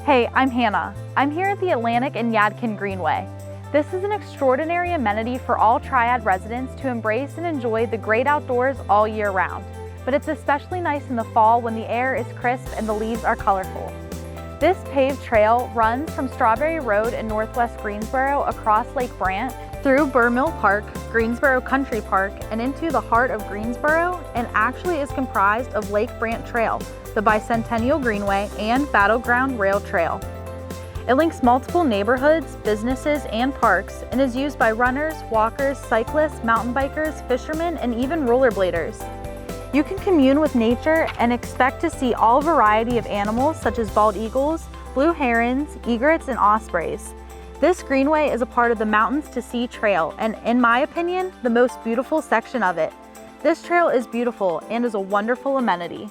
Hey, I'm Hannah. I'm here at the Atlantic and Yadkin Greenway. This is an extraordinary amenity for all Triad residents to embrace and enjoy the great outdoors all year round. But it's especially nice in the fall when the air is crisp and the leaves are colorful. This paved trail runs from Strawberry Road in northwest Greensboro across Lake Brant, through Burr Mill Park, Greensboro Country Park, and into the heart of Greensboro, and actually is comprised of Lake Brant Trail, the Bicentennial Greenway, and Battleground Rail Trail. It links multiple neighborhoods, businesses, and parks, and is used by runners, walkers, cyclists, mountain bikers, fishermen, and even rollerbladers. You can commune with nature and expect to see all variety of animals such as bald eagles, blue herons, egrets, and ospreys. This greenway is a part of the Mountains to Sea Trail, and in my opinion, the most beautiful section of it. This trail is beautiful and is a wonderful amenity.